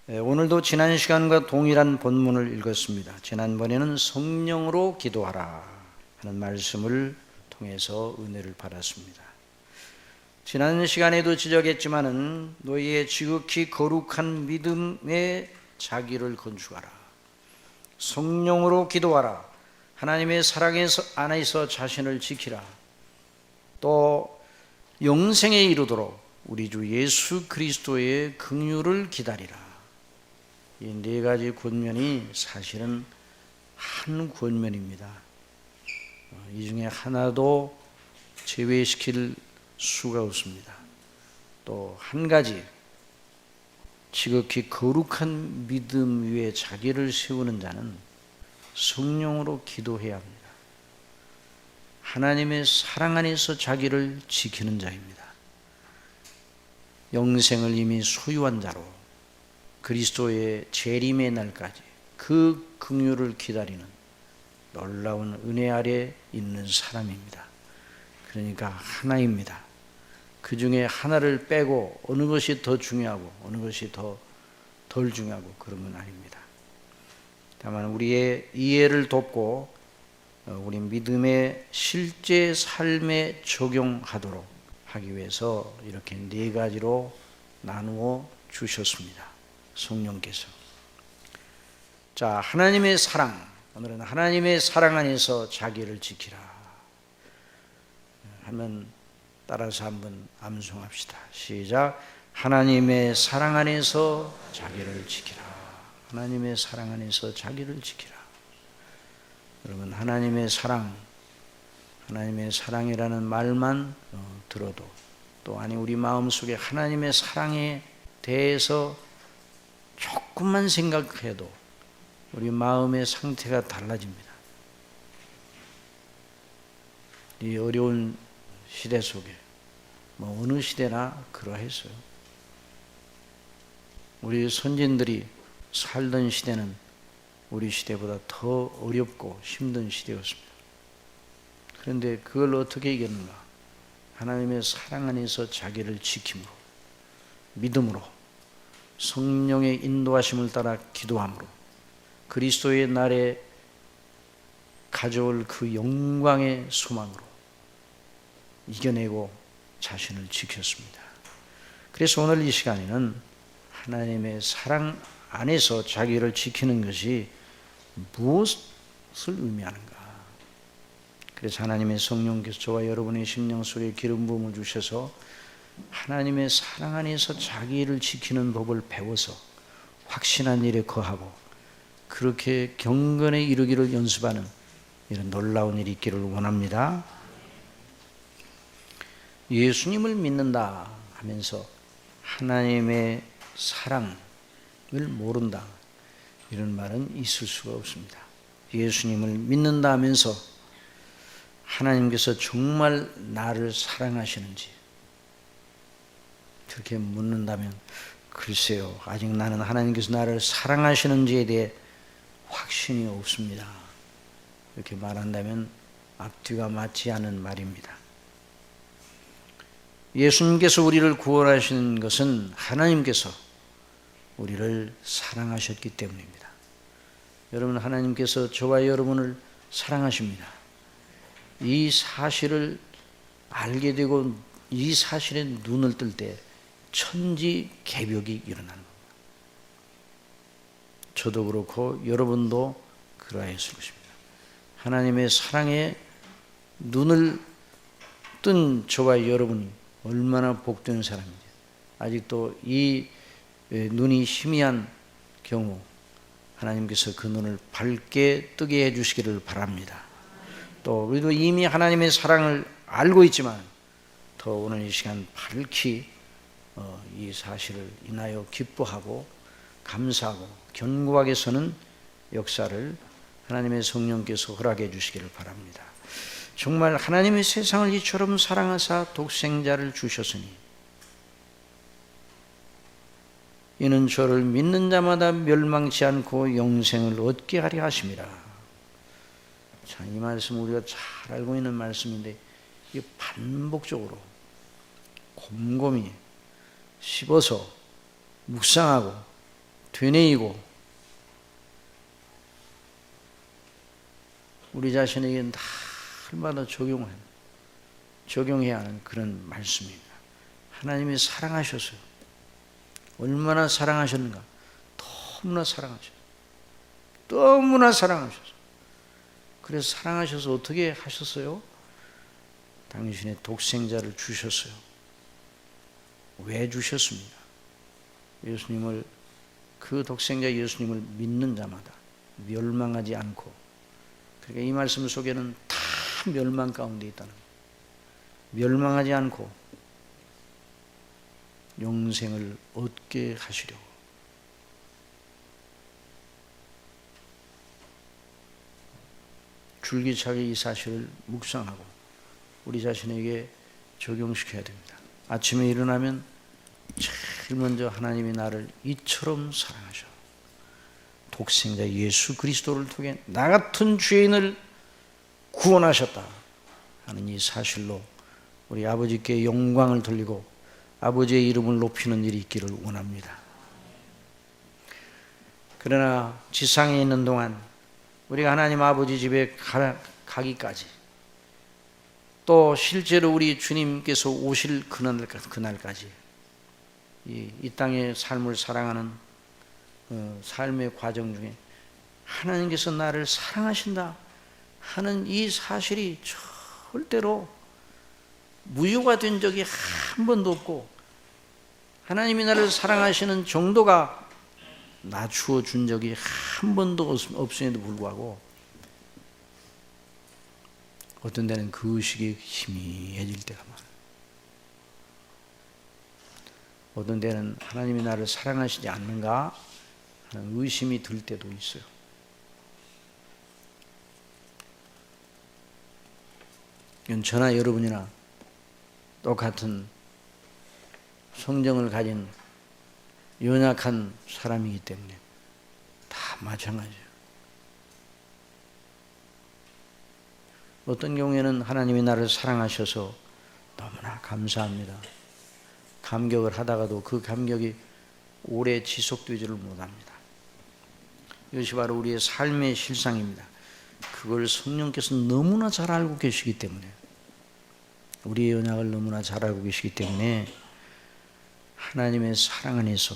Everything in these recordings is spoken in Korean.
오늘도 지난 시간과 동일한 본문을 읽었습니다. 지난번에는 성령으로 기도하라 하는 말씀을 통해서 은혜를 받았습니다. 지난 시간에도 지적했지만은 너희의 지극히 거룩한 믿음에 자기를 건축하라. 성령으로 기도하라. 하나님의 사랑 안에서 자신을 지키라. 또 영생에 이르도록 우리 주 예수 그리스도의 긍휼을 기다리라. 이 네 가지 권면이 사실은 한 권면입니다. 이 중에 하나도 제외시킬 수가 없습니다. 또 한 가지, 지극히 거룩한 믿음 위에 자기를 세우는 자는 성령으로 기도해야 합니다. 하나님의 사랑 안에서 자기를 지키는 자입니다. 영생을 이미 소유한 자로 그리스도의 재림의 날까지 그 긍휼을 기다리는 놀라운 은혜 아래 있는 사람입니다. 그러니까 하나입니다. 그 중에 하나를 빼고 어느 것이 더 중요하고 어느 것이 덜 중요하고 그런 건 아닙니다. 다만 우리의 이해를 돕고 우리 믿음의 실제 삶에 적용하도록 하기 위해서 이렇게 네 가지로 나누어 주셨습니다. 성령께서. 자, 하나님의 사랑. 오늘은 하나님의 사랑 안에서 자기를 지키라 하면 따라서 한번 암송합시다. 시작. 하나님의 사랑 안에서 자기를 지키라. 하나님의 사랑 안에서 자기를 지키라. 여러분, 하나님의 사랑이라는 말만 들어도 또 아니 우리 마음속에 하나님의 사랑에 대해서 조금만 생각해도 우리 마음의 상태가 달라집니다. 이 어려운 시대 속에 어느 시대나 그러했어요. 우리 선진들이 살던 시대는 우리 시대보다 더 어렵고 힘든 시대였습니다. 그런데 그걸 어떻게 이겼는가? 하나님의 사랑 안에서 자기를 지킴으로, 믿음으로, 성령의 인도하심을 따라 기도함으로, 그리스도의 날에 가져올 그 영광의 소망으로 이겨내고 자신을 지켰습니다. 그래서 오늘 이 시간에는 하나님의 사랑 안에서 자기를 지키는 것이 무엇을 의미하는가? 그래서 하나님의 성령께서 저와 여러분의 심령 속에 기름 부음을 주셔서 하나님의 사랑 안에서 자기를 지키는 법을 배워서 확신한 일에 거하고 그렇게 경건에 이르기를 연습하는 이런 놀라운 일이 있기를 원합니다. 예수님을 믿는다 하면서 하나님의 사랑을 모른다, 이런 말은 있을 수가 없습니다. 예수님을 믿는다 하면서 하나님께서 정말 나를 사랑하시는지 그렇게 묻는다면 글쎄요, 아직 나는 하나님께서 나를 사랑하시는지에 대해 확신이 없습니다. 이렇게 말한다면 앞뒤가 맞지 않은 말입니다. 예수님께서 우리를 구원하신 것은 하나님께서 우리를 사랑하셨기 때문입니다. 여러분, 하나님께서 저와 여러분을 사랑하십니다. 이 사실을 알게 되고 이 사실에 눈을 뜰 때 천지개벽이 일어나는 겁니다. 저도 그렇고 여러분도 그러했을 것입니다. 하나님의 사랑에 눈을 뜬 저와 여러분이 얼마나 복된 사람인지, 아직도 이 눈이 희미한 경우 하나님께서 그 눈을 밝게 뜨게 해주시기를 바랍니다. 또 우리도 이미 하나님의 사랑을 알고 있지만 더 오늘 이 시간 밝히 이 사실을 인하여 기뻐하고 감사하고 견고하게 서는 역사를 하나님의 성령께서 허락해 주시기를 바랍니다. 정말 하나님의 세상을 이처럼 사랑하사 독생자를 주셨으니 이는 저를 믿는 자마다 멸망치 않고 영생을 얻게 하려 하심이라. 자, 이 말씀 우리가 잘 알고 있는 말씀인데 이 반복적으로 곰곰이 씹어서 묵상하고 되뇌이고 우리 자신에게 날마다 적용해야 하는 그런 말씀입니다. 하나님이 사랑하셨어요. 얼마나 사랑하셨는가. 너무나 사랑하셨어요. 너무나 사랑하셨어요. 그래서 사랑하셔서 어떻게 하셨어요? 당신의 독생자를 주셨어요. 왜 주셨습니까? 예수님을, 그 독생자 예수님을 믿는 자마다 멸망하지 않고, 그러니까 이 말씀 속에는 다 멸망 가운데 있다는 거예요. 멸망하지 않고 영생을 얻게 하시려고. 줄기차게 이 사실을 묵상하고 우리 자신에게 적용시켜야 됩니다. 아침에 일어나면 제일 먼저 하나님이 나를 이처럼 사랑하셔. 독생자 예수 그리스도를 통해 나 같은 죄인을 구원하셨다 하는 이 사실로 우리 아버지께 영광을 돌리고 아버지의 이름을 높이는 일이 있기를 원합니다. 그러나 지상에 있는 동안 우리가 하나님 아버지 집에 가기까지, 또 실제로 우리 주님께서 오실 그날까지 이 땅의 삶을 살아가는 삶의 과정 중에 하나님께서 나를 사랑하신다 하는 이 사실이 절대로 무효가 된 적이 한 번도 없고, 하나님이 나를 사랑하시는 정도가 낮추어 준 적이 한 번도 없음에도 불구하고 어떤 때는 그 의식이 희미해질 때가 많아요. 어떤 때는 하나님이 나를 사랑하시지 않는가 하는 의심이 들 때도 있어요. 저나 여러분이나 똑같은 성정을 가진 연약한 사람이기 때문에 다 마찬가지예요. 어떤 경우에는 하나님이 나를 사랑하셔서 너무나 감사합니다. 감격을 하다가도 그 감격이 오래 지속되지를 못합니다. 이것이 바로 우리의 삶의 실상입니다. 그걸 성령께서 너무나 잘 알고 계시기 때문에, 우리의 연약을 너무나 잘 알고 계시기 때문에 하나님의 사랑 안에서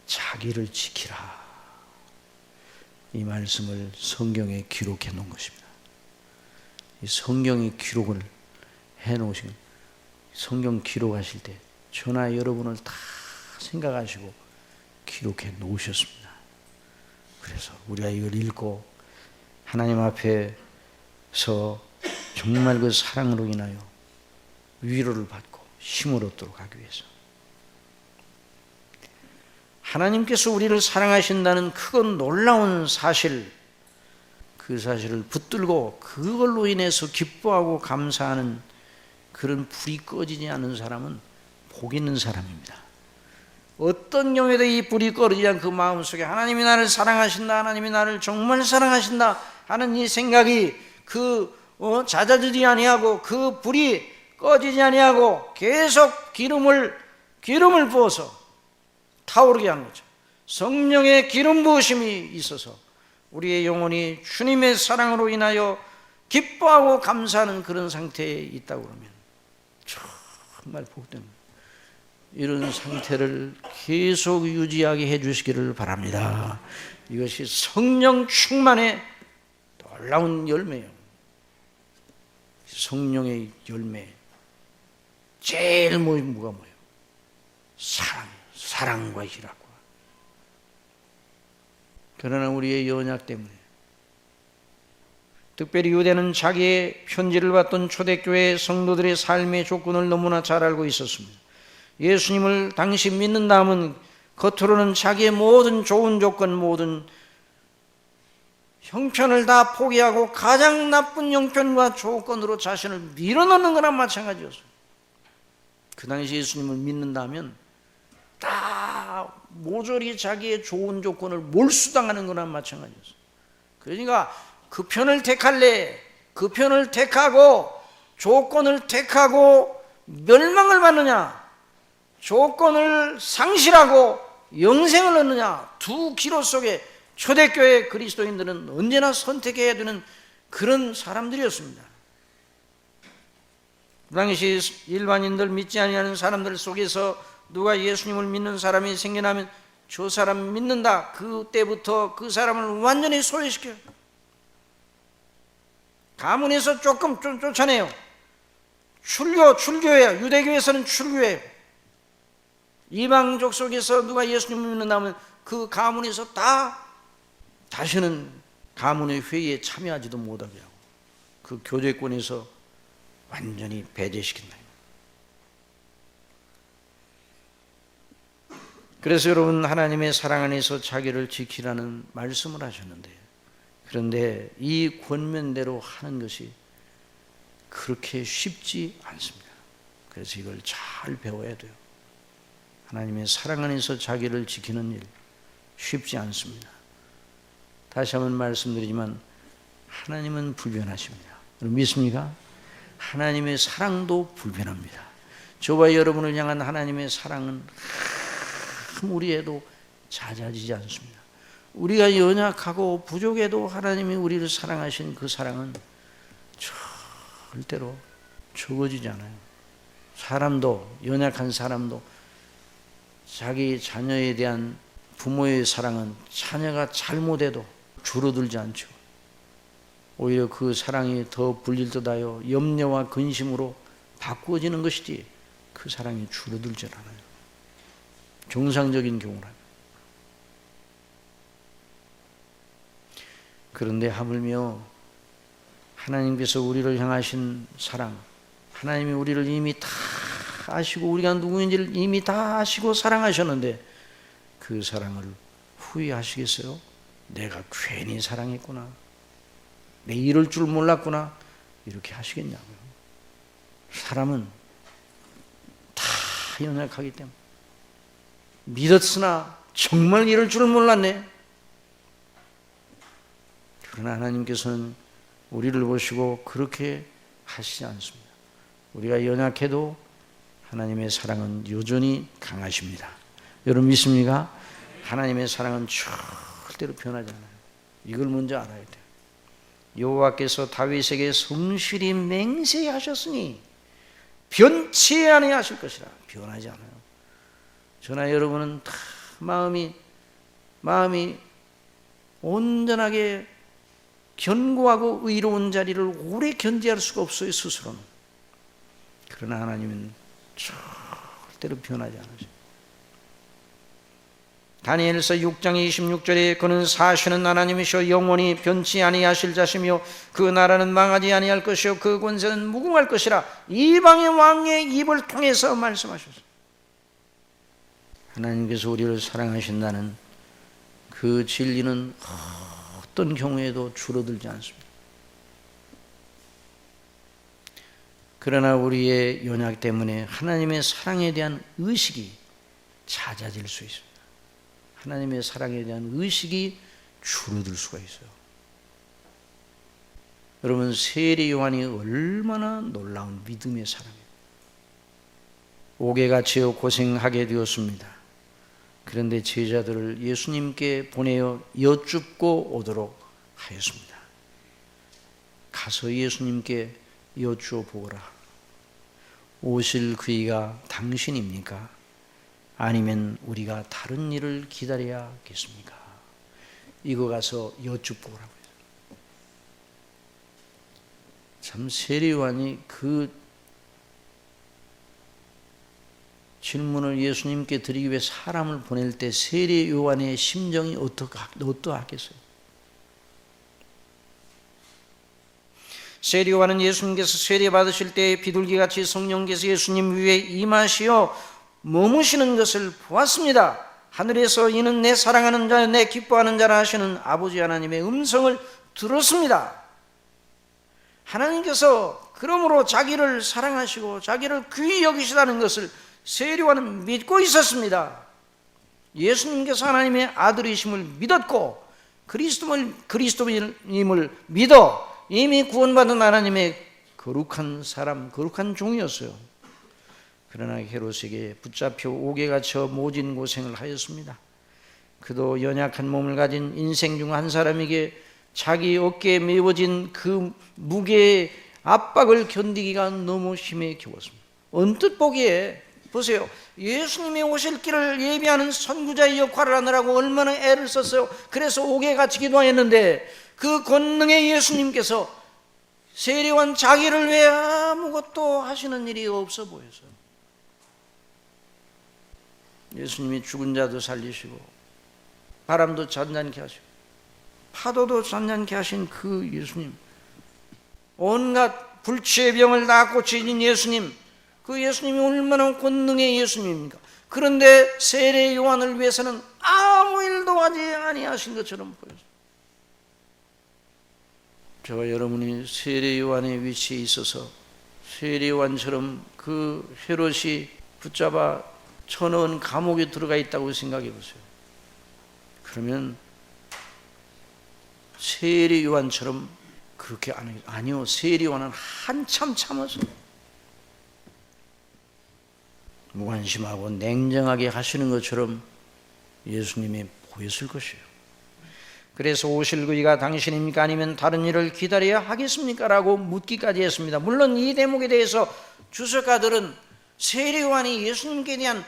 자기를 지키라, 이 말씀을 성경에 기록해 놓은 것입니다. 이 성경에 기록을 해 놓으신, 성경 기록하실 때 저나 여러분을 다 생각하시고 기록해 놓으셨습니다. 그래서 우리가 이걸 읽고 하나님 앞에서 정말 그 사랑으로 인하여 위로를 받고 힘을 얻도록 하기 위해서, 하나님께서 우리를 사랑하신다는 크고 놀라운 사실, 그 사실을 붙들고 그걸로 인해서 기뻐하고 감사하는 그런 불이 꺼지지 않는 사람은 복 있는 사람입니다. 어떤 경우에도 이 불이 꺼지지 않은 그 마음속에 하나님이 나를 사랑하신다, 하나님이 나를 정말 사랑하신다 하는 이 생각이 잦아들지 아니하고 그 불이 꺼지지 아니하고 계속 기름을 부어서 타오르게 하는 거죠. 성령의 기름 부으심이 있어서 우리의 영혼이 주님의 사랑으로 인하여 기뻐하고 감사하는 그런 상태에 있다고 그러면 정말 복됩니다. 이런 상태를 계속 유지하게 해주시기를 바랍니다. 이것이 성령 충만의 놀라운 열매예요. 성령의 열매 제일 뭐가 뭐예요? 사랑과 희락과. 그러나 우리의 연약 때문에, 특별히 유대는 자기의 편지를 받던 초대교회 성도들의 삶의 조건을 너무나 잘 알고 있었습니다. 예수님을 당시 믿는다면 겉으로는 자기의 모든 좋은 조건, 모든 형편을 다 포기하고 가장 나쁜 형편과 조건으로 자신을 밀어넣는 거나 마찬가지였어요. 그 당시 예수님을 믿는다면 다 모조리 자기의 좋은 조건을 몰수당하는 거나 마찬가지였어요. 그러니까 그 편을 택할래, 그 편을 택하고 조건을 택하고 멸망을 받느냐, 조건을 상실하고 영생을 얻느냐, 두 기로 속에 초대교회 그리스도인들은 언제나 선택해야 되는 그런 사람들이었습니다. 그 당시 일반인들, 믿지 아니하는 사람들 속에서 누가 예수님을 믿는 사람이 생겨나면 저 사람 믿는다, 그때부터 그 사람을 완전히 소외시켜요. 가문에서 조금 쫓아내요. 출교예요. 유대교에서는 출교예요. 이방족 속에서 누가 예수님을 믿는다면 그 가문에서 다시는 가문의 회의에 참여하지도 못하게 하고 그 교제권에서 완전히 배제시킨다. 그래서 여러분, 하나님의 사랑 안에서 자기를 지키라는 말씀을 하셨는데, 그런데 이 권면대로 하는 것이 그렇게 쉽지 않습니다. 그래서 이걸 잘 배워야 돼요. 하나님의 사랑 안에서 자기를 지키는 일 쉽지 않습니다. 다시 한번 말씀드리지만 하나님은 불변하십니다. 여러분 믿습니까? 하나님의 사랑도 불변합니다. 저와 여러분을 향한 하나님의 사랑은 아무리 해도 잦아지지 않습니다. 우리가 연약하고 부족해도 하나님이 우리를 사랑하신 그 사랑은 절대로 적어지지 않아요. 사람도, 연약한 사람도 자기 자녀에 대한 부모의 사랑은 자녀가 잘못해도 줄어들지 않죠. 오히려 그 사랑이 더 불릴 듯하여 염려와 근심으로 바꾸어지는 것이지 그 사랑이 줄어들지 않아요. 정상적인 경우라면. 그런데 하물며 하나님께서 우리를 향하신 사랑, 하나님이 우리를 이미 다 아시고 우리가 누구인지를 이미 다 아시고 사랑하셨는데 그 사랑을 후회하시겠어요? 내가 괜히 사랑했구나, 내 이럴 줄 몰랐구나, 이렇게 하시겠냐고요. 사람은 다 연약하기 때문에. 믿었으나 정말 이럴 줄 몰랐네. 그러나 하나님께서는 우리를 보시고 그렇게 하시지 않습니다. 우리가 연약해도 하나님의 사랑은 여전히 강하십니다. 여러분 믿습니까? 하나님의 사랑은 절대로 변하지 않아요. 이걸 먼저 알아야 돼요. 여호와께서 다윗에게 성실히 맹세하셨으니 변치 아니하실 것이라. 변하지 않아요. 저나 여러분은 다 마음이 온전하게 견고하고 의로운 자리를 오래 견디할 수가 없어요, 스스로는. 그러나 하나님은 절대로 변하지 않으세요. 다니엘서 6장 26절에 그는 사시는 하나님이시오 영원히 변치 아니하실 자시며 그 나라는 망하지 아니할 것이요 그 권세는 무궁할 것이라 이방의 왕의 입을 통해서 말씀하셨습니다. 하나님께서 우리를 사랑하신다는 그 진리는 어떤 경우에도 줄어들지 않습니다. 그러나 우리의 연약 때문에 하나님의 사랑에 대한 의식이 잦아질 수 있습니다. 하나님의 사랑에 대한 의식이 줄어들 수가 있어요. 여러분, 세례 요한이 얼마나 놀라운 믿음의 사람이에요. 옥에 갇혀 고생하게 되었습니다. 그런데 제자들을 예수님께 보내어 여쭙고 오도록 하였습니다. 가서 예수님께 여쭈어 보거라. 오실 그이가 당신입니까? 아니면 우리가 다른 일을 기다려야겠습니까? 이거 가서 여쭙고 오라고 해요. 참 세례 요한이 그 질문을 예수님께 드리기 위해 사람을 보낼 때 세례 요한의 심정이 어떠하겠어요? 세례 요한은 예수님께서 세례 받으실 때 비둘기같이 성령께서 예수님 위에 임하시어 머무시는 것을 보았습니다. 하늘에서 이는 내 사랑하는 자, 내 기뻐하는 자라 하시는 아버지 하나님의 음성을 들었습니다. 하나님께서 그러므로 자기를 사랑하시고 자기를 귀히 여기시다는 것을 세례 요한은 믿고 있었습니다. 예수님께서 하나님의 아들이심을 믿었고 그리스도님을 믿어 이미 구원받은 하나님의 거룩한 사람, 거룩한 종이었어요. 그러나 헤롯에게 붙잡혀 옥에 갇혀 모진 고생을 하였습니다. 그도 연약한 몸을 가진 인생 중 한 사람에게 자기 어깨에 메워진 그 무게의 압박을 견디기가 너무 힘에 겨웠습니다. 언뜻 보기에 보세요. 예수님이 오실 길을 예비하는 선구자의 역할을 하느라고 얼마나 애를 썼어요. 그래서 옥에 갇히기도 했는데 그 권능의 예수님께서 세례요한 자기를 왜 아무것도 하시는 일이 없어 보였어요. 예수님이 죽은 자도 살리시고 바람도 잔잔케 하시고 파도도 잔잔케 하신 그 예수님, 온갖 불치의 병을 다 고치신 예수님, 그 예수님이 얼마나 권능의 예수님입니까? 그런데 세례 요한을 위해서는 아무 일도 하지 아니하신 것처럼 보여요. 저와 여러분이 세례 요한의 위치에 있어서 세례 요한처럼 그 헤롯이 붙잡아 쳐넣은 감옥에 들어가 있다고 생각해 보세요. 그러면 세례 요한처럼 그렇게 안 해요. 아니요, 세례 요한은 한참 참았어요. 무관심하고 냉정하게 하시는 것처럼 예수님이 보였을 것이에요. 그래서 오실 그이가 당신입니까? 아니면 다른 일을 기다려야 하겠습니까? 라고 묻기까지 했습니다. 물론 이 대목에 대해서 주석가들은 세례 요한이 예수님께 대한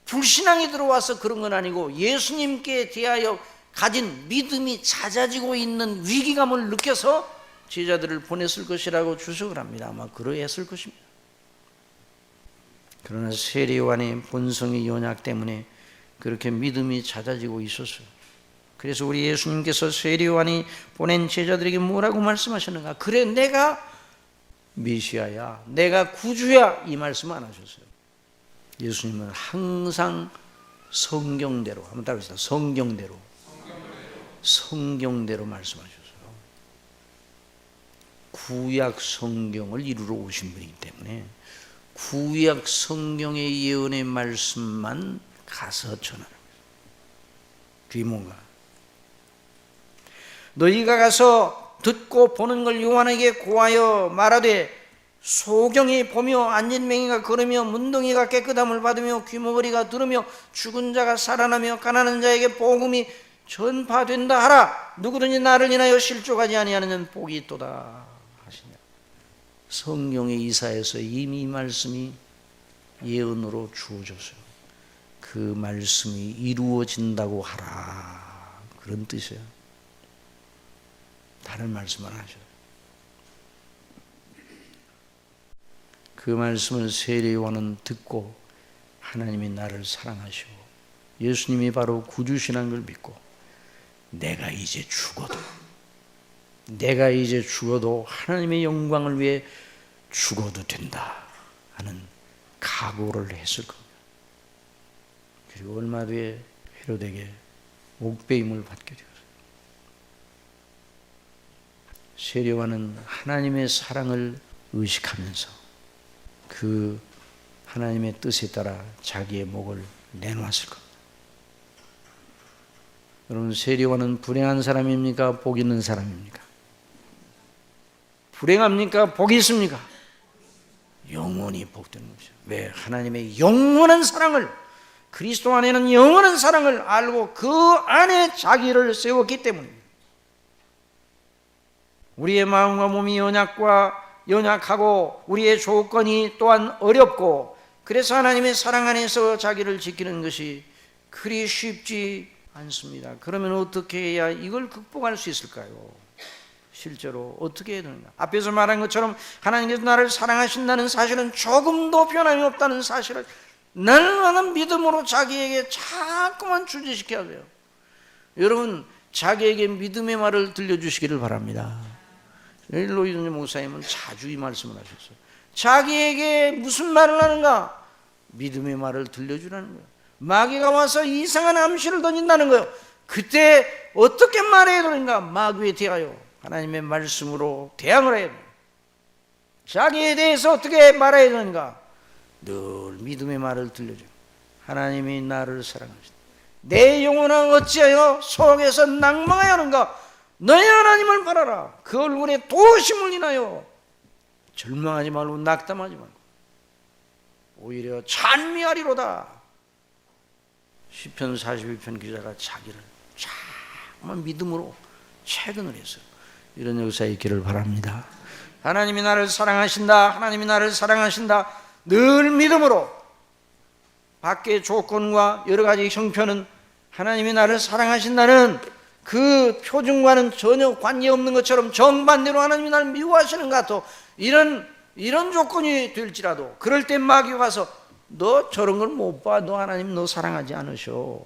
불신앙이 들어와서 그런 건 아니고 예수님께 대하여 가진 믿음이 잦아지고 있는 위기감을 느껴서 제자들을 보냈을 것이라고 주석을 합니다. 아마 그러했을 것입니다. 그러나 세례 요한의 본성의 연약 때문에 그렇게 믿음이 잦아지고 있었어요. 그래서 우리 예수님께서 세례 요한이 보낸 제자들에게 뭐라고 말씀하셨는가? 그래, 내가 메시아야, 내가 구주야, 이 말씀 안 하셨어요. 예수님은 항상 성경대로, 한번 따라합시다. 성경대로 말씀하셨어요. 구약 성경을 이루러 오신 분이기 때문에 구약 성경의 예언의 말씀만 가서 전하는 거예요. 그게 뭔가? 너희가 가서 듣고 보는 걸 요한에게 고하여 말하되 소경이 보며 앉은 맹이가 걸으며 문둥이가 깨끗함을 받으며 귀머거리가 들으며 죽은 자가 살아나며 가난한 자에게 복음이 전파된다 하라. 누구든지 나를 인하여 실족하지 아니하는 자는 복이 있도다 하시냐. 성경의 이사에서 이미 이 말씀이 예언으로 주어졌어요. 그 말씀이 이루어진다고 하라, 그런 뜻이에요. 다른 말씀 안 하셔요. 그 말씀을 세례 요한은 듣고 하나님이 나를 사랑하시고 예수님이 바로 구주시라는 걸 믿고 내가 이제 죽어도 하나님의 영광을 위해 죽어도 된다 하는 각오를 했을 겁니다. 그리고 얼마 뒤에 헤롯에게 옥배임을 받게 되었어요. 세례 요한은 하나님의 사랑을 의식하면서 그 하나님의 뜻에 따라 자기의 목을 내놓았을 겁니다. 여러분, 세례 요한은 불행한 사람입니까? 복 있는 사람입니까? 불행합니까? 복이 있습니까? 영원히 복되는 것이죠. 왜? 하나님의 영원한 사랑을, 그리스도 안에는 영원한 사랑을 알고 그 안에 자기를 세웠기 때문입니다. 우리의 마음과 몸이 연약하고 우리의 조건이 또한 어렵고 그래서 하나님의 사랑 안에서 자기를 지키는 것이 그리 쉽지 않습니다. 그러면 어떻게 해야 이걸 극복할 수 있을까요? 실제로 어떻게 해야 되는가? 앞에서 말한 것처럼 하나님께서 나를 사랑하신다는 사실은 조금도 변함이 없다는 사실을 날마다 믿음으로 자기에게 자꾸만 주지시켜야 돼요. 여러분, 자기에게 믿음의 말을 들려주시기를 바랍니다. 로이드 목사님은 자주 이 말씀을 하셨어요. 자기에게 무슨 말을 하는가? 믿음의 말을 들려주라는 거예요. 마귀가 와서 이상한 암시를 던진다는 거예요. 그때 어떻게 말해야 되는가? 마귀에 대하여 하나님의 말씀으로 대항을 해야 돼요. 자기에 대해서 어떻게 말해야 되는가? 늘 믿음의 말을 들려줘요. 하나님이 나를 사랑하시다. 내 영혼아 어찌하여 속에서 낭망하여 하는가? 너의 하나님을 바라라. 그 얼굴에 도심을 인하여 절망하지 말고 낙담하지 말고. 오히려 찬미하리로다. 시편 42편 기자가 자기를 정말 믿음으로 채근을 했어요. 이런 역사가 있기를 바랍니다. 하나님이 나를 사랑하신다, 하나님이 나를 사랑하신다, 늘 믿음으로. 밖의 조건과 여러 가지 형편은 하나님이 나를 사랑하신다는 그 표준과는 전혀 관계없는 것처럼 정반대로 하나님이 나를 미워하시는 것 같아. 이런 조건이 될지라도 그럴 때 마귀가 와서 너 저런 걸 못 봐, 너 하나님 너 사랑하지 않으셔.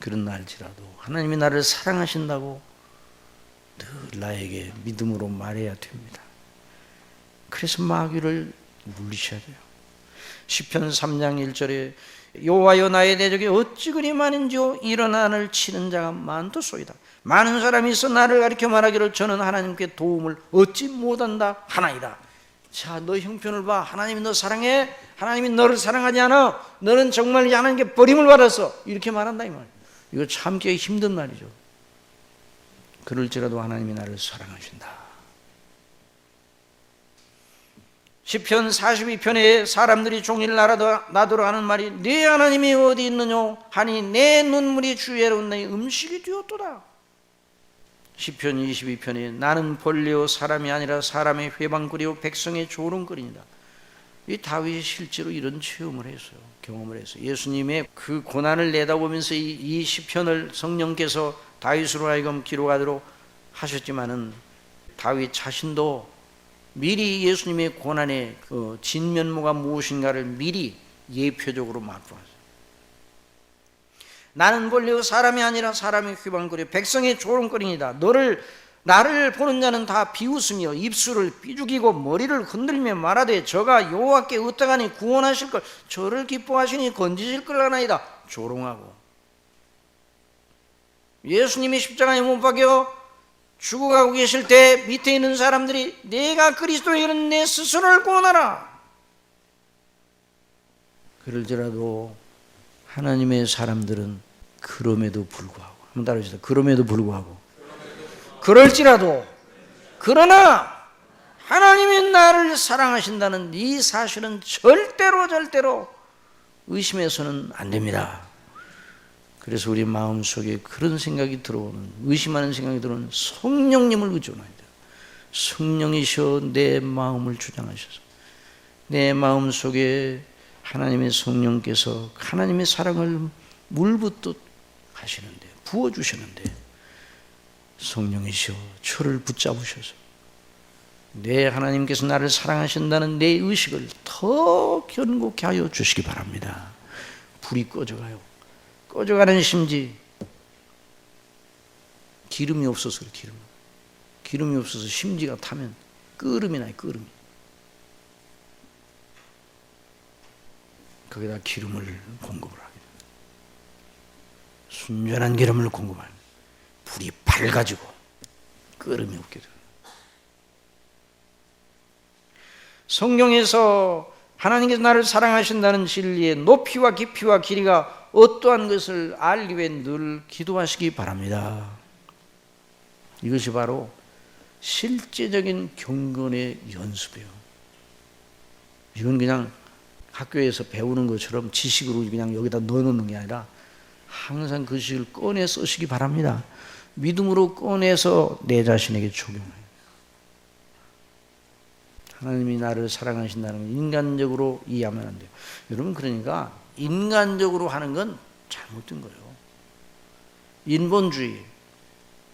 그런 날지라도 하나님이 나를 사랑하신다고 늘 나에게 믿음으로 말해야 됩니다. 그래서 마귀를 물리셔야 돼요. 시편 3장 1절에 여호와여 나의 대적이 어찌 그리 많은지요 일어나 나를 치는 자가 많도소이다. 많은 사람이 있어 나를 가리켜 말하기를 저는 하나님께 도움을 얻지 못한다 하나이다. 자, 너 형편을 봐. 하나님이 너 사랑해? 하나님이 너를 사랑하지 않아? 너는 정말 하나님께 버림을 받았어. 이렇게 말한다 이 말이에요. 이거 참기 힘든 말이죠. 그럴지라도 하나님이 나를 사랑하신다. 시편 42편에 사람들이 종일 나더러 하는 말이 네 하나님이 어디 있느냐 하니 내 눈물이 주의로 내 음식이 되었도다. 시편 22편에 나는 벌레요 사람이 아니라 사람의 회방거리요 백성의 조롱거리니다. 이 다윗이 실제로 이런 체험을 했어요. 경험을 했어요. 예수님의 그 고난을 내다보면서 이 시편을 성령께서 다윗으로 하여금 기록하도록 하셨지만은 다윗 자신도 미리 예수님의 고난의 그 진면모가 무엇인가를 미리 예표적으로 맛보았어요. 나는 벌레요 사람이 아니라 사람의 휘방거리 백성의 조롱거리니다. 나를 보는 자는 다 비웃으며 입술을 삐죽이고 머리를 흔들며 말하되 저가 여호와께 의탁하니 구원하실 걸 저를 기뻐하시니 건지실 걸 하나이다. 조롱하고 예수님이 십자가에 못 박혀 죽어가고 계실 때 밑에 있는 사람들이 내가 그리스도이면 내 스스로를 구원하라. 그럴지라도 하나님의 사람들은 그럼에도 불구하고 한번 따라해주세요. 그럼에도 불구하고 그럴지라도 그러나 하나님이 나를 사랑하신다는 이 사실은 절대로 의심해서는 안 됩니다. 그래서 우리 마음속에 그런 생각이 들어오는 의심하는 생각이 들어오는 성령님을 의존해야 돼요. 성령이셔 내 마음을 주장하셔서 내 마음속에 하나님의 성령께서 하나님의 사랑을 물붓듯 하시는데 부어주시는데 성령이시여 저를 붙잡으셔서 내 하나님께서 나를 사랑하신다는 내 의식을 더 견고케 하여 주시기 바랍니다. 불이 꺼져가는 심지 기름이 없어서 기름이 없어서 심지가 타면 끓음이 나요. 끓음이 거기다 기름을 공급을 하게 됩니다. 순전한 기름을 공급하면 불이 밝아지고 끓음이 없게 됩니다. 성경에서 하나님께서 나를 사랑하신다는 진리의 높이와 깊이와 길이가 어떠한 것을 알기 위해 늘 기도하시기 바랍니다. 이것이 바로 실제적인 경건의 연습이에요. 이건 그냥 학교에서 배우는 것처럼 지식으로 그냥 여기다 넣어놓는 게 아니라 항상 그 지식을 꺼내 쓰시기 바랍니다. 믿음으로 꺼내서 내 자신에게 적용해요. 하나님이 나를 사랑하신다는 건 인간적으로 이해하면 안 돼요. 여러분, 그러니까 인간적으로 하는 건 잘못된 거예요. 인본주의,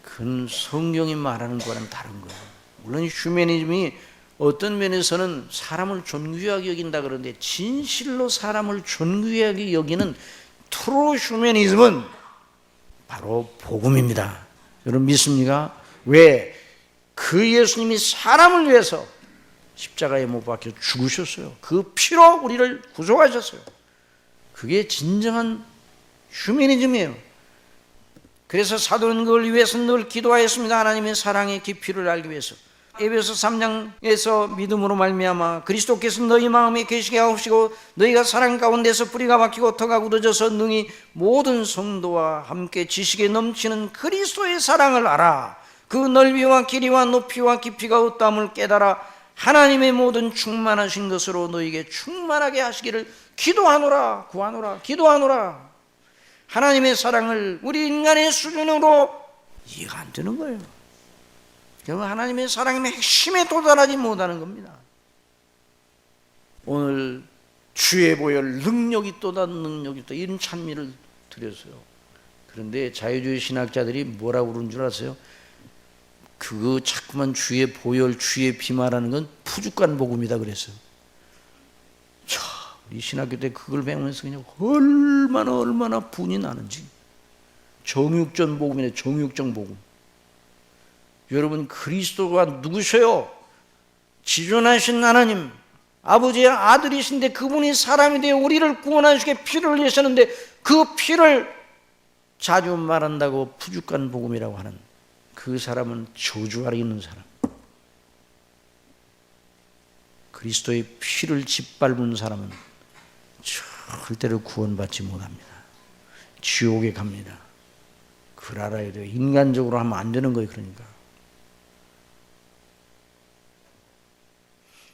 그건 성경이 말하는 거랑 다른 거예요. 물론 휴머니즘이 어떤 면에서는 사람을 존귀하게 여긴다 그러는데 진실로 사람을 존귀하게 여기는 트루 휴머니즘은 바로 복음입니다. 여러분 믿습니까? 왜? 그 예수님이 사람을 위해서 십자가에 못 박혀 죽으셨어요. 그 피로 우리를 구속하셨어요. 그게 진정한 휴머니즘이에요. 그래서 사도는 그걸 위해서 늘 기도하였습니다. 하나님의 사랑의 깊이를 알기 위해서. 에베소 3장에서 믿음으로 말미암아 그리스도께서 너희 마음에 계시게 하시고 너희가 사랑 가운데서 뿌리가 박히고 터가 굳어져서 능히 모든 성도와 함께 지식에 넘치는 그리스도의 사랑을 알아. 그 넓이와 길이와 높이와 깊이가 없다함을 깨달아 하나님의 모든 충만하신 것으로 너에게 충만하게 하시기를 기도하노라. 구하노라. 기도하노라. 하나님의 사랑을 우리 인간의 수준으로 이해가 안 되는 거예요. 그러면 하나님의 사랑의 핵심에 도달하지 못하는 겁니다. 오늘 주의 보혈 능력이 또 다른 능력이 또 이런 찬미를 드렸어요. 그런데 자유주의 신학자들이 뭐라고 그러는 줄 아세요? 그거 자꾸만 주의 보혈, 주의 피 말하는 건 푸주간 복음이다 그랬어요. 자, 우리 신학교 때 그걸 배우면서 그냥 얼마나 분이 나는지. 정육전 복음이네, 정육전 복음. 여러분, 그리스도가 누구셔요? 지존하신 하나님, 아버지의 아들이신데 그분이 사람이 되어 우리를 구원하시게 피를 흘리셨는데 그 피를 자주 말한다고 푸주간 복음이라고 하는 그 사람은 저주 아래 있는 사람. 그리스도의 피를 짓밟은 사람은 절대로 구원받지 못합니다. 지옥에 갑니다. 그걸 알아야 돼요. 인간적으로 하면 안 되는 거예요. 그러니까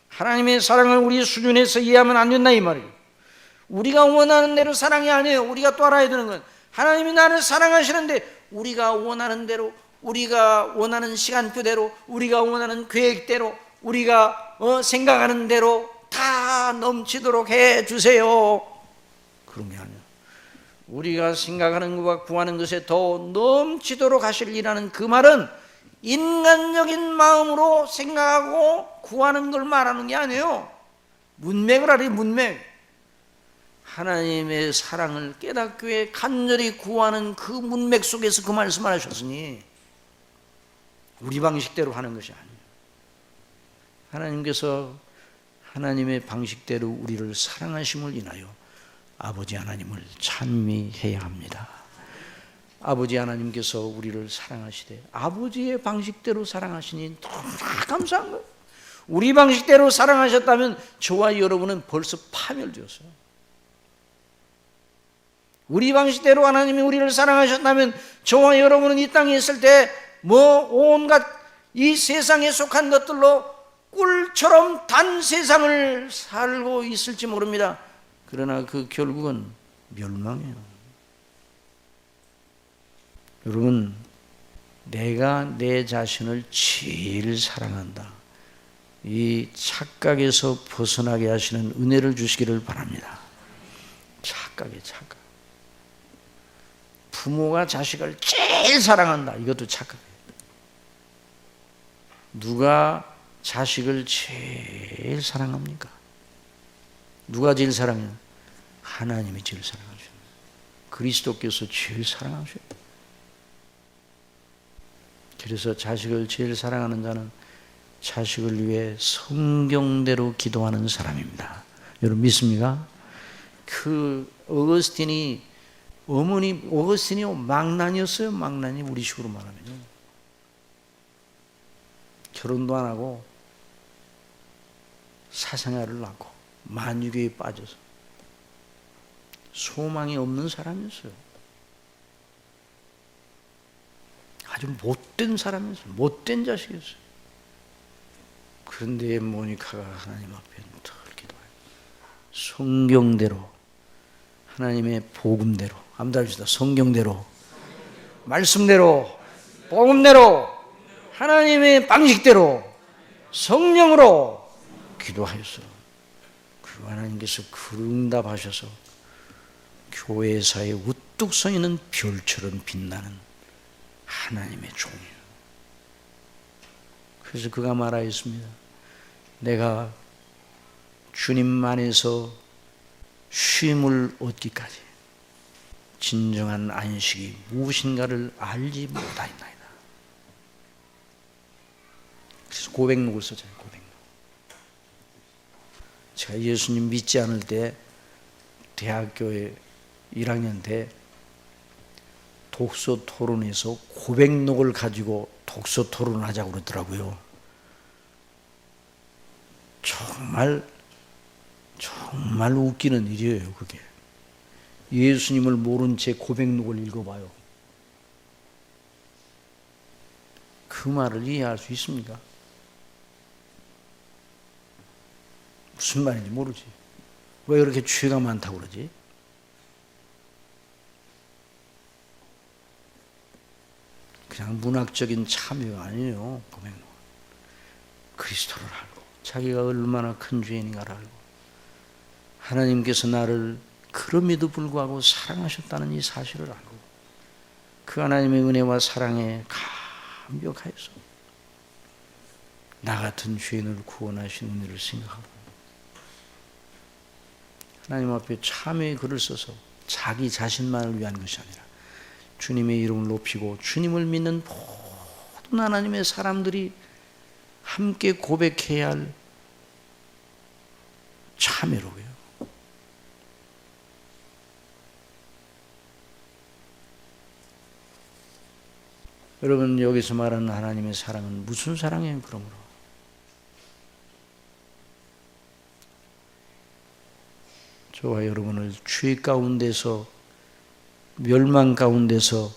하나님의 사랑을 우리 수준에서 이해하면 안 된다 이 말이에요. 우리가 원하는 대로 사랑이 아니에요. 우리가 또 알아야 되는 건 하나님이 나를 사랑하시는데 우리가 원하는 대로, 우리가 원하는 시간표대로, 우리가 원하는 계획대로, 우리가 생각하는 대로 다 넘치도록 해주세요. 그런 게 아니에요. 우리가 생각하는 것과 구하는 것에 더 넘치도록 하시리라는 그 말은 인간적인 마음으로 생각하고 구하는 걸 말하는 게 아니에요. 문맥을 알아요. 문맥. 하나님의 사랑을 깨닫기 위해 간절히 구하는 그 문맥 속에서 그 말씀을 하셨으니 우리 방식대로 하는 것이 아니에요. 하나님께서 하나님의 방식대로 우리를 사랑하심을 인하여 아버지 하나님을 찬미해야 합니다. 아버지 하나님께서 우리를 사랑하시되 아버지의 방식대로 사랑하시니 너무나 감사한 거예요. 우리 방식대로 사랑하셨다면 저와 여러분은 벌써 파멸되었어요. 우리 방식대로 하나님이 우리를 사랑하셨다면 저와 여러분은 이 땅에 있을 때 온갖 이 세상에 속한 것들로 꿀처럼 단 세상을 살고 있을지 모릅니다. 그러나 그 결국은 멸망이에요. 여러분, 내가 내 자신을 제일 사랑한다. 이 착각에서 벗어나게 하시는 은혜를 주시기를 바랍니다. 착각. 부모가 자식을 제일 사랑한다. 이것도 착각이에요. 누가 자식을 제일 사랑합니까? 누가 제일 사랑해요? 하나님이 제일 사랑하셔요. 그리스도께서 제일 사랑하셔요. 그래서 자식을 제일 사랑하는 자는 자식을 위해 성경대로 기도하는 사람입니다. 여러분 믿습니까? 그 어거스틴이 망난이었어요. 망난이 우리식으로 말하면요. 결혼도 안 하고 사생활을 낳고 만유교에 빠져서 소망이 없는 사람이었어요. 아주 못된 사람이었어요. 못된 자식이었어요. 그런데 모니카가 하나님 앞에 늘 기도해요. 성경대로, 하나님의 복음대로, 한번 합시다. 성경대로, 말씀대로, 복음대로, 하나님의 방식대로, 성령으로 기도하였어. 그 하나님께서 그 응답하셔서 교회사에 우뚝 서 있는 별처럼 빛나는 하나님의 종이에요. 그래서 그가 말하였습니다. 내가 주님 안에서 쉼을 얻기까지 진정한 안식이 무엇인가를 알지 못하였나이다. 그래서 고백록을 썼잖아요. 고백록. 제가 예수님 믿지 않을 때 대학교에 1학년 때 독서 토론에서 고백록을 가지고 독서 토론을 하자고 그러더라고요. 정말 웃기는 일이에요, 그게. 예수님을 모른 채 고백록을 읽어봐요. 그 그 말을 이해할 수 있습니까? 무슨 말인지 모르지. 왜 그렇게 죄가 많다고 그러지? 그냥 문학적인 참여가 아니에요. 고백론. 그리스도를 알고 자기가 얼마나 큰 죄인인가를 알고 하나님께서 나를 그럼에도 불구하고 사랑하셨다는 이 사실을 알고 그 하나님의 은혜와 사랑에 감격하여서 나 같은 죄인을 구원하신 은혜를 생각하고 하나님 앞에 참회의 글을 써서 자기 자신만을 위한 것이 아니라 주님의 이름을 높이고 주님을 믿는 모든 하나님의 사람들이 함께 고백해야 할 참회로요. 여러분, 여기서 말하는 하나님의 사랑은 무슨 사랑이에요? 그러므로 저와 여러분을 죄 가운데서 멸망 가운데서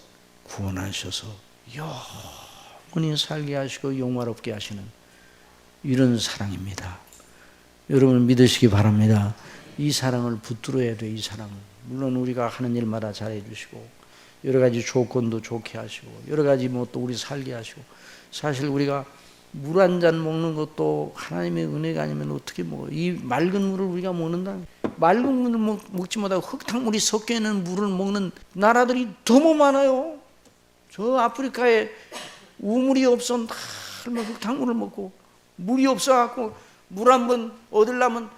구원하셔서 영원히 살게 하시고 영화롭게 하시는 이런 사랑입니다. 여러분 믿으시기 바랍니다. 이 사랑을 붙들어야 돼. 이 사랑을. 물론 우리가 하는 일마다 잘해 주시고 여러 가지 조건도 좋게 하시고 여러 가지 뭐 또 우리 살게 하시고 사실 우리가 물 한 잔 먹는 것도 하나님의 은혜가 아니면 어떻게 먹어요? 이 맑은 물을 우리가 먹는다. 맑은 물을 먹지 못하고 흙탕물이 섞여 있는 물을 먹는 나라들이 너무 많아요. 저 아프리카에 우물이 없어 다 흙탕물을 먹고 물이 없어갖고 물 한 번 얻으려면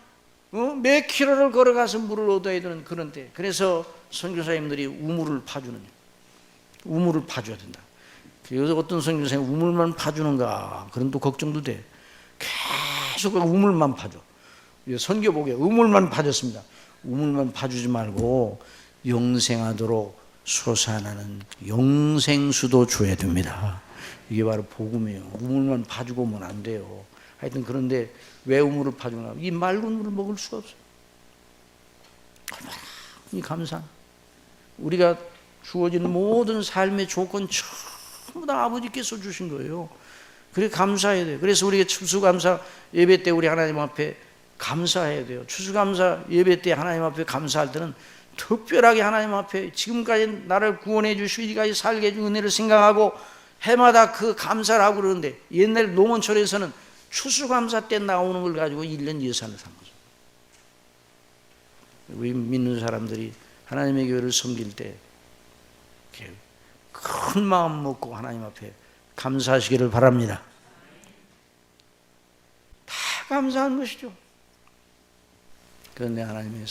몇 킬로를 걸어가서 물을 얻어야 되는 그런 때. 그래서 선교사님들이 우물을 파주는 우물을 파줘야 된다. 그래서 어떤 선교사님 우물만 파주는가 그런 또 걱정도 돼. 계속 우물만 파줘. 선교복에 우물만 파줬습니다. 우물만 파주지 말고 영생하도록 솟아나는 영생수도 줘야 됩니다. 이게 바로 복음이에요. 우물만 파주고 오면 안 돼요. 하여튼 그런데 왜 우물을 파주나? 이 맑은 물을 먹을 수가 없어요. 이 감사. 우리가 주어진 모든 삶의 조건 전부 다 아버지께서 주신 거예요. 그래 감사해야 돼요. 그래서 우리가 추수감사 예배 때 우리 하나님 앞에 감사해야 돼요. 추수감사 예배 때 하나님 앞에 감사할 때는 특별하게 하나님 앞에 지금까지 나를 구원해 주시고 이까지 살게 해준 은혜를 생각하고 해마다 그 감사를 하고 그러는데 옛날 농원철에서는 추수감사 때 나오는 걸 가지고 1년 예산을 삼은 거죠. 우리 믿는 사람들이 하나님의 교회를 섬길 때 큰 마음 먹고 하나님 앞에 감사하시기를 바랍니다. 다 감사한 것이죠. 그런데 하나님의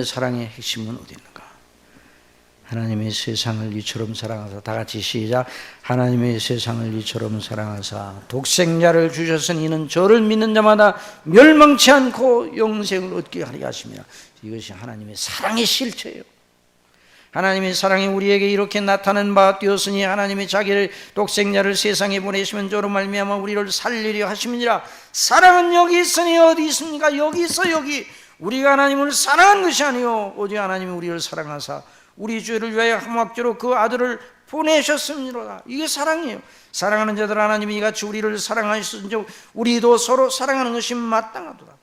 사랑의 핵심은 어디 있는가? 하나님의 세상을 이처럼 사랑하사, 다 같이 시작. 하나님의 세상을 이처럼 사랑하사 독생자를 주셨으니 이는 저를 믿는 자마다 멸망치 않고 영생을 얻게 하려 하심이라. 이것이 하나님의 사랑의 실체예요. 하나님의 사랑이 우리에게 이렇게 나타난 바 되었으니 하나님의 자기를 독생자를 세상에 보내시면 저로 말미암아 우리를 살리려 하심이니라. 사랑은 여기 있으니 어디 있습니까? 여기 있어. 여기. 우리가 하나님을 사랑한 것이 아니요 오직 하나님이 우리를 사랑하사 우리 죄를 위하여 한막대로 그 아들을 보내셨습니다. 이게 사랑이에요. 사랑하는 자들 하나님이 이같이 우리를 사랑하셨은즉 우리도 서로 사랑하는 것이 마땅하도다.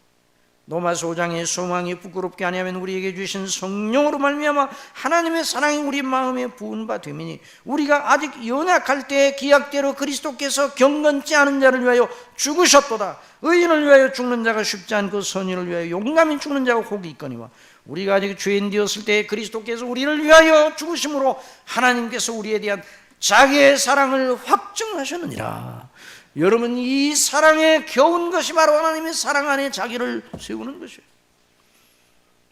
로마서 5장의 소망이 부끄럽게 아니하면 우리에게 주신 성령으로 말미암아 하나님의 사랑이 우리 마음에 부은 바 됨이니 우리가 아직 연약할 때에 기약대로 그리스도께서 경건치 않은 자를 위하여 죽으셨도다. 의인을 위하여 죽는 자가 쉽지 않고 선인을 위하여 용감히 죽는 자가 혹이 있거니와 우리가 아직 죄인 되었을 때에 그리스도께서 우리를 위하여 죽으심으로 하나님께서 우리에 대한 자기의 사랑을 확증하셨느니라. 여러분, 이 사랑에 겨운 것이 바로 하나님의 사랑 안에 자기를 세우는 것이에요.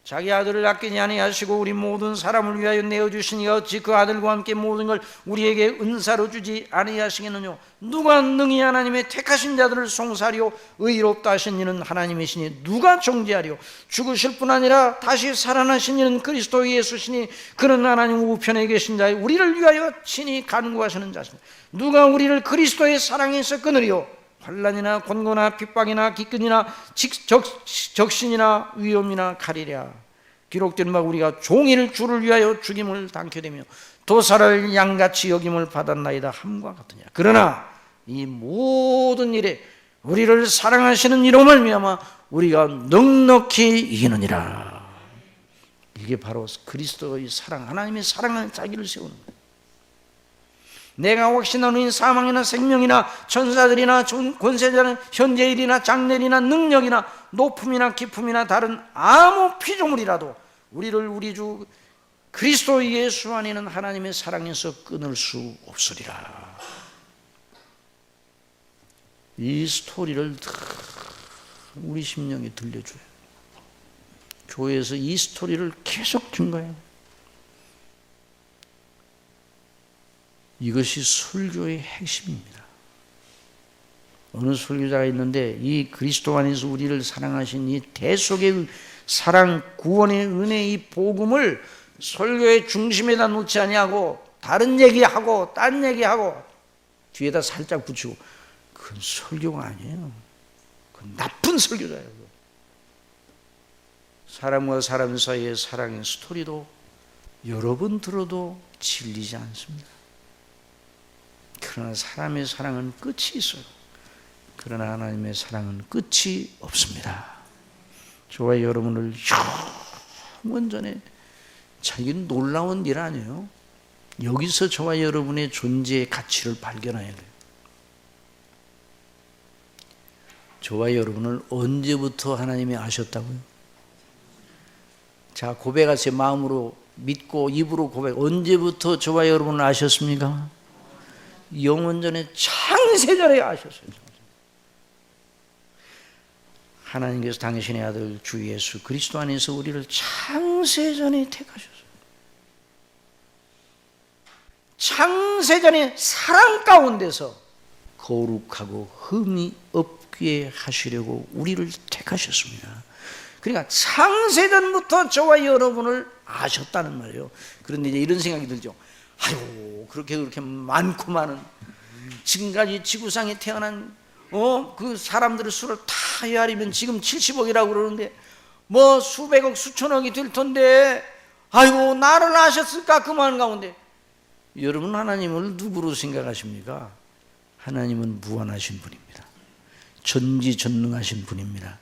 자기 아들을 아끼지 아니하시고 우리 모든 사람을 위하여 내어주시니 어찌 그 아들과 함께 모든 걸 우리에게 은사로 주지 아니하시겠느냐. 누가 능히 하나님의 택하신 자들을 송사하려 의롭다 하신 이는 하나님이시니 누가 정죄하려. 죽으실 뿐 아니라 다시 살아나신 이는 그리스도 예수시니 그는 하나님 우편에 계신 자의 우리를 위하여 친히 간구하시는 자십니다. 누가 우리를 그리스도의 사랑에서 끊으리요. 환난이나 곤고나 핍박이나 기근이나 적신이나 위험이나 칼이랴. 기록된 바 우리가 종일 주를 위하여 죽임을 당케 되며 도살을 양같이 여김을 받았나이다 함과 같으냐. 그러나 이 모든 일에 우리를 사랑하시는 이로 말미암아 우리가 넉넉히 이기느니라. 이게 바로 그리스도의 사랑, 하나님의 사랑은 자기를 세우는 거예요. 내가 확신하노니 사망이나 생명이나 천사들이나 권세자는 현재일이나 장래일이나 능력이나 높음이나 깊음이나 다른 아무 피조물이라도 우리를 우리 주 그리스도 예수 안에는 하나님의 사랑에서 끊을 수 없으리라. 이 스토리를 우리 심령에 들려줘요. 교회에서 이 스토리를 계속 준 거예요. 이것이 설교의 핵심입니다. 어느 설교자가 있는데 이 그리스도 안에서 우리를 사랑하신 이 대속의 사랑, 구원의 은혜, 이 복음을 설교의 중심에다 놓지 아니하고 다른 얘기하고 딴 얘기하고 뒤에다 살짝 붙이고, 그건 설교가 아니에요. 그건 나쁜 설교자예요. 사람과 사람 사이의 사랑의 스토리도 여러 번 들어도 질리지 않습니다. 그러나 사람의 사랑은 끝이 있어요. 그러나 하나님의 사랑은 끝이 없습니다. 저와 여러분을 영원전에, 자기는 놀라운 일 아니에요. 여기서 저와 여러분의 존재의 가치를 발견해야 돼요. 저와 여러분을 언제부터 하나님이 아셨다고요? 자, 고백하세요. 마음으로 믿고 입으로 고백. 언제부터 저와 여러분을 아셨습니까? 영원전에 창세전에 아셨어요. 하나님께서 당신의 아들 주 예수 그리스도 안에서 우리를 창세전에 택하셨어요. 창세전에 사랑 가운데서 거룩하고 흠이 없게 하시려고 우리를 택하셨습니다. 그러니까 창세전부터 저와 여러분을 아셨다는 말이에요. 그런데 이제 이런 생각이 들죠. 아이고, 그렇게 많고 많은 지금까지 지구상에 태어난 그 사람들의 수를 다 헤아리면 지금 70억이라고 그러는데 뭐 수백억 수천억이 될 텐데, 아이고, 나를 아셨을까 그 많은 가운데. 여러분, 하나님을 누구로 생각하십니까? 하나님은 무한하신 분입니다. 전지전능하신 분입니다.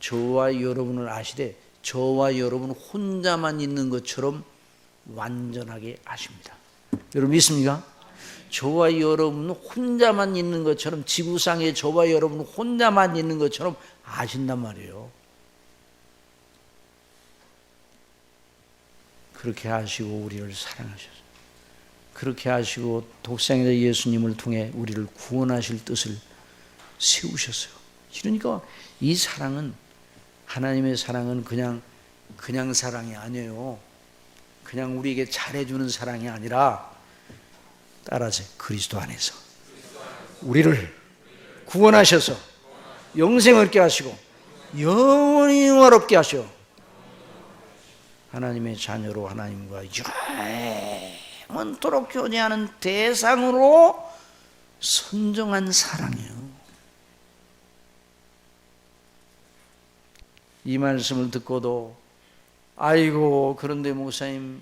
저와 여러분을 아시되 저와 여러분 혼자만 있는 것처럼 완전하게 아십니다. 여러분 믿습니까? 저와 여러분 혼자만 있는 것처럼, 지구상에 저와 여러분 혼자만 있는 것처럼 아신단 말이에요. 그렇게 아시고 우리를 사랑하셨어요. 그렇게 아시고 독생자 예수님을 통해 우리를 구원하실 뜻을 세우셨어요. 그러니까 이 사랑은, 하나님의 사랑은 그냥 사랑이 아니에요. 그냥 우리에게 잘해주는 사랑이 아니라, 따라하세요. 그리스도 안에서 우리를 구원하셔서 영생을 얻게 하시고 영원히 영화롭게 하셔 하나님의 자녀로 하나님과 영원토록 교제하는 대상으로 선정한 사랑이에요. 이 말씀을 듣고도 아이고, 그런데 목사님,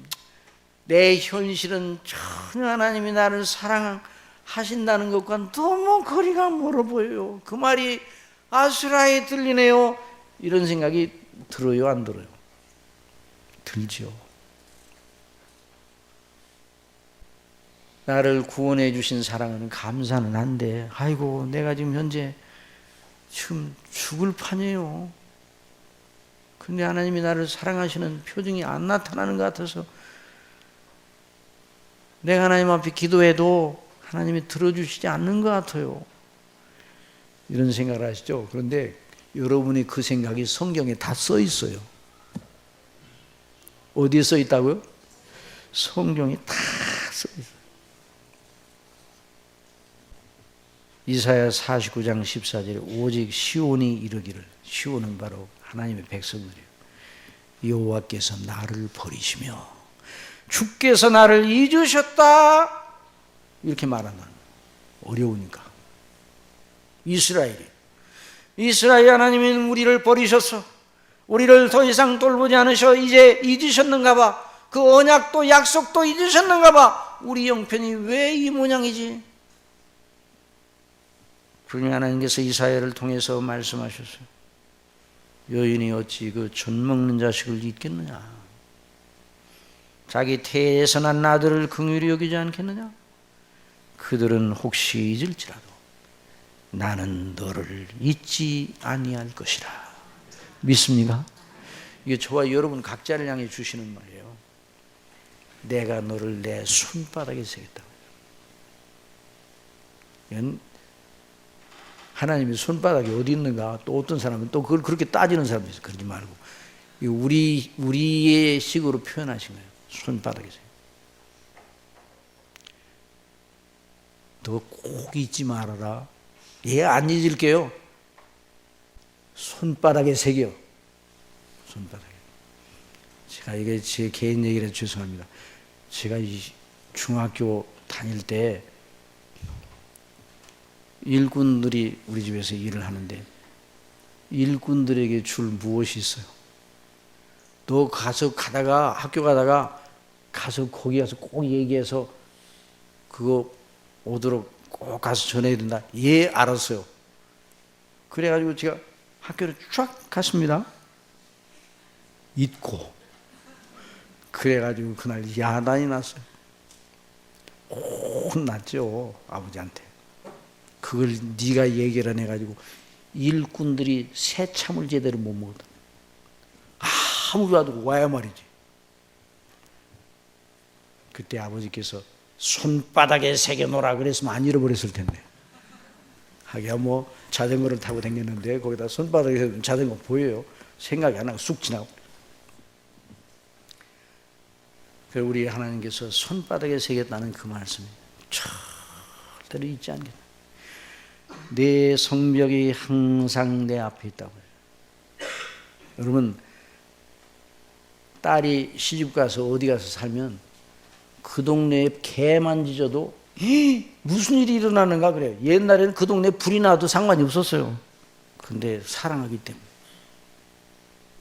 내 현실은 전혀 하나님이 나를 사랑하신다는 것과 너무 거리가 멀어 보여요. 그 말이 아수라에 들리네요. 이런 생각이 들어요, 안 들어요? 들죠. 나를 구원해 주신 사랑은 감사는 한데, 아이고, 내가 지금 현재 죽을 판이에요. 근데 하나님이 나를 사랑하시는 표정이 안 나타나는 것 같아서 내가 하나님 앞에 기도해도 하나님이 들어주시지 않는 것 같아요. 이런 생각을 하시죠. 그런데 여러분이 그 생각이 성경에 다 써 있어요. 어디에 써 있다고요? 성경에 다 써 있어요. 이사야 49장 14절에 오직 시온이 이르기를, 시온은 바로 하나님의 백성들이에요. 여호와께서 나를 버리시며 주께서 나를 잊으셨다, 이렇게 말하는 거예요. 어려우니까. 이스라엘 하나님은 우리를 버리셔서 우리를 더 이상 돌보지 않으셔 이제 잊으셨는가 봐. 그 언약도 약속도 잊으셨는가 봐. 우리 형편이 왜 이 모양이지? 그러니 하나님께서 이사야를 통해서 말씀하셨어요. 여인이 어찌 그 젖 먹는 자식을 잊겠느냐? 자기 태에서 난 아들을 긍휼히 여기지 않겠느냐? 그들은 혹시 잊을지라도 나는 너를 잊지 아니할 것이라. 믿습니까? 이게 저와 여러분 각자를 향해 주시는 말이에요. 내가 너를 내 손바닥에 새겼다. 이건 하나님의 손바닥이 어디 있는가? 또 어떤 사람은 또 그걸 그렇게 따지는 사람이 있어요. 그러지 말고 우리의 식으로 표현하신 거예요. 손바닥에 새겨. 너 꼭 잊지 말아라. 예, 안 잊을게요. 손바닥에 새겨. 손바닥에. 제가 이게 제 개인 얘기라 죄송합니다. 제가 이 중학교 다닐 때 일꾼들이 우리 집에서 일을 하는데 일꾼들에게 줄 무엇이 있어요? 너 가서 가다가 학교 가다가 가서 거기 가서 꼭 얘기해서 그거 오도록 꼭 가서 전해야 된다. 예, 알았어요. 그래가지고 제가 학교를 쫙 갔습니다. 잊고. 그래가지고 그날 야단이 났어요. 혼났죠, 아버지한테. 그걸 네가 얘기를 안 해가지고 일꾼들이 새참을 제대로 못 먹었다. 아무리 와도 와야 말이지. 그때 아버지께서 손바닥에 새겨놓으라 그랬으면 안 잃어버렸을 텐데. 하기야 뭐 자전거를 타고 다녔는데 거기다 손바닥에 새겨놓으면 자전거 보여요. 생각이 안 나고 쑥 지나고. 그래서 우리 하나님께서 손바닥에 새겼다는 그 말씀이 절대로 잊지 않겠다. 내 성벽이 항상 내 앞에 있다고요. 여러분, 딸이 시집 가서 어디 가서 살면 그 동네에 개만 짖어도 무슨 일이 일어나는가 그래요. 옛날에는 그 동네에 불이 나도 상관이 없었어요. 근데 사랑하기 때문에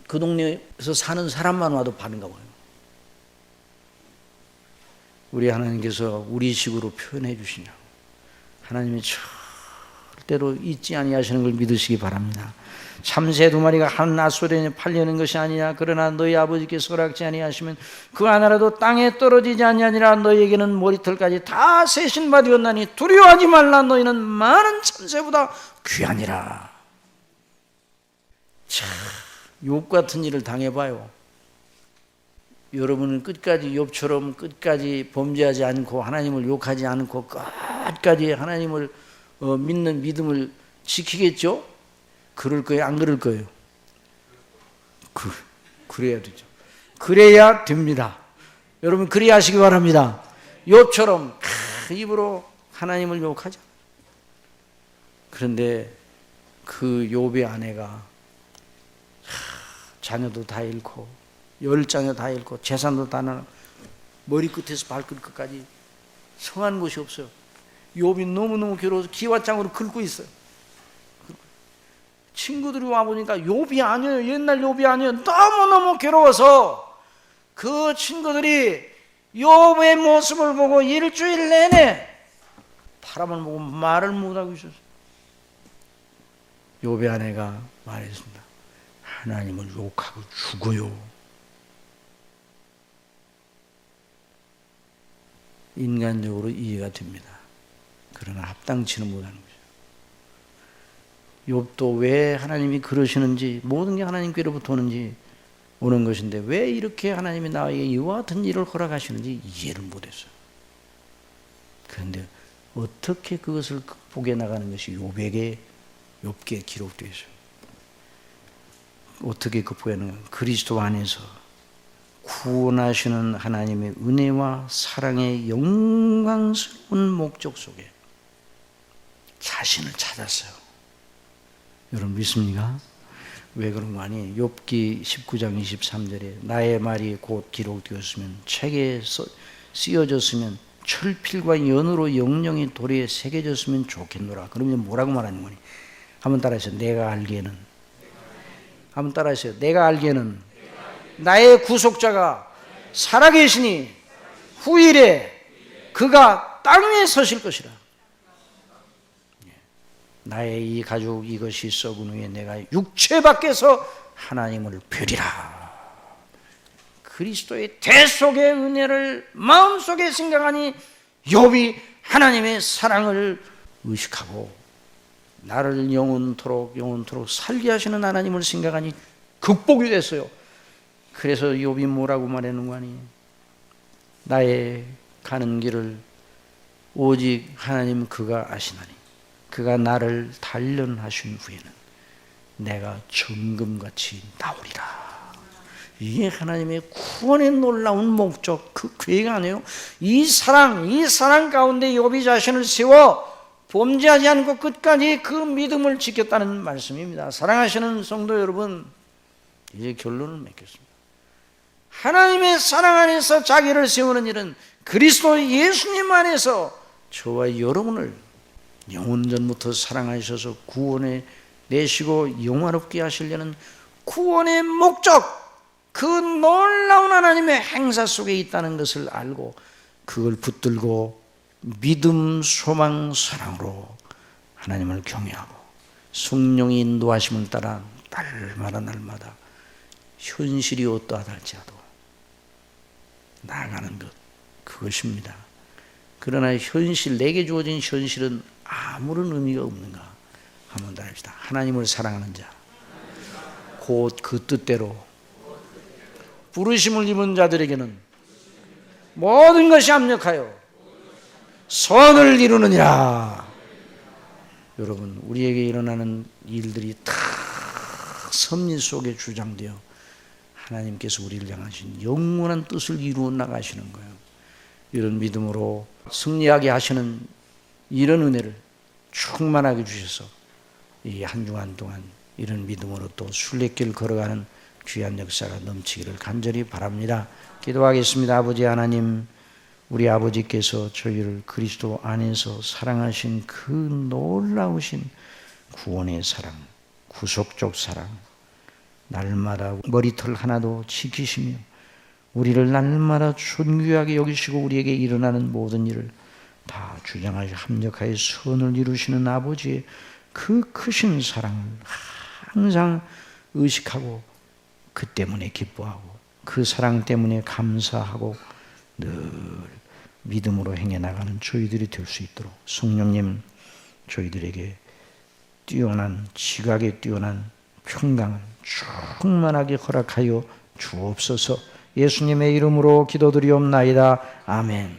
그 동네에서 사는 사람만 와도 반응가 봐요. 우리 하나님께서 우리 식으로 표현해 주시냐고. 하나님이 절대로 잊지 아니하시는 걸 믿으시기 바랍니다. 참새 2마리가 한 낫소련에 팔려는 것이 아니냐. 그러나 너희 아버지께서 허락지 아니하시면 그 하나라도 땅에 떨어지지 아니하니라. 너희에게는 머리털까지 다 세신 바 되었나니 두려워하지 말라. 너희는 많은 참새보다 귀하니라. 참, 욥 같은 일을 당해봐요. 여러분은 끝까지 욥처럼 끝까지 범죄하지 않고 하나님을 욕하지 않고 끝까지 하나님을 믿는 믿음을 지키겠죠? 그럴 거예요? 안 그럴 거예요? 그래야 되죠. 그래야 됩니다. 여러분 그래야 하시기 바랍니다. 욥처럼 입으로 하나님을 욕하자. 그런데 그 욥의 아내가 자녀도 다 잃고 10자녀 다 잃고 재산도 다 나눠 머리끝에서 발끝까지 성한 곳이 없어요. 욥이 너무너무 괴로워서 기와장으로 긁고 있어요. 친구들이 와보니까 욥이 아니에요. 옛날 욥이 아니에요. 너무너무 괴로워서 그 친구들이 욥의 모습을 보고 일주일 내내 바람을 보고 말을 못하고 있었어요. 욥의 아내가 말했습니다. 하나님을 욕하고 죽어요. 인간적으로 이해가 됩니다. 그러나 합당치는 못하는 거죠. 욥도 왜 하나님이 그러시는지, 모든 게 하나님께로부터 오는지 오는 것인데 왜 이렇게 하나님이 나에게 이와 같은 일을 허락하시는지 이해를 못했어요. 그런데 어떻게 그것을 극복해 나가는 것이 욥에게 기록되어 있어요. 어떻게 극복해 나가는 것이 그리스도 안에서 구원하시는 하나님의 은혜와 사랑의 영광스러운 목적 속에 자신을 찾았어요. 여러분 믿습니까? 왜 그런 거 아니에요? 욥기 19장 23절에 나의 말이 곧 기록되었으면 책에 쓰여졌으면 철필과 연으로 영영이 돌에 새겨졌으면 좋겠노라. 그러면 뭐라고 말하는 거니? 한번 따라해서 내가 알기에는 한번 따라하세요. 내가 알기에는 나의 구속자가 살아계시니 후일에 그가 땅 위에 서실 것이라. 나의 이 가죽 이것이 썩은 후에 내가 육체 밖에서 하나님을 뵈리라. 그리스도의 대속의 은혜를 마음속에 생각하니 욥이 하나님의 사랑을 의식하고 나를 영원토록 살게 하시는 하나님을 생각하니 극복이 됐어요. 그래서 욥이 뭐라고 말하는 거 아니? 나의 가는 길을 오직 하나님 그가 아시나니 그가 나를 단련하신 후에는 내가 정금같이 나오리라. 이게 하나님의 구원의 놀라운 목적, 그 계획 아니에요? 이 사랑 가운데 욥이 자신을 세워 범죄하지 않고 끝까지 그 믿음을 지켰다는 말씀입니다. 사랑하시는 성도 여러분, 이제 결론을 맺겠습니다. 하나님의 사랑 안에서 자기를 세우는 일은 그리스도 예수님 안에서 저와 여러분을 영원전부터 사랑하셔서 구원에 내시고 영화롭게 하시려는 구원의 목적, 그 놀라운 하나님의 행사 속에 있다는 것을 알고 그걸 붙들고 믿음, 소망, 사랑으로 하나님을 경외하고 성령의 인도하심을 따라 날마다 현실이 어떠하다 할지라도 나아가는 것, 그것입니다. 그러나 현실, 내게 주어진 현실은 아무런 의미가 없는가? 한번 더 합시다. 하나님을 사랑하는 자, 곧 그 뜻대로 부르심을 입은 자들에게는 모든 것이 합력하여 선을 이루느니라. 여러분, 우리에게 일어나는 일들이 다 섭리 속에 주장되어 하나님께서 우리를 향하신 영원한 뜻을 이루어 나가시는 거예요. 이런 믿음으로 승리하게 하시는 이런 은혜를 충만하게 주셔서 이 한 주간 동안 이런 믿음으로 또 순례길 걸어가는 귀한 역사가 넘치기를 간절히 바랍니다. 기도하겠습니다. 아버지 하나님, 우리 아버지께서 저희를 그리스도 안에서 사랑하신 그 놀라우신 구원의 사랑, 구속적 사랑, 날마다 머리털 하나도 지키시며 우리를 날마다 존귀하게 여기시고 우리에게 일어나는 모든 일을 다 주장하여 합력하여 선을 이루시는 아버지의 그 크신 사랑을 항상 의식하고 그 때문에 기뻐하고 그 사랑 때문에 감사하고 늘 믿음으로 행해 나가는 저희들이 될 수 있도록 성령님, 저희들에게 뛰어난 지각에 뛰어난 평강을 충만하게 허락하여 주옵소서. 예수님의 이름으로 기도드리옵나이다. 아멘.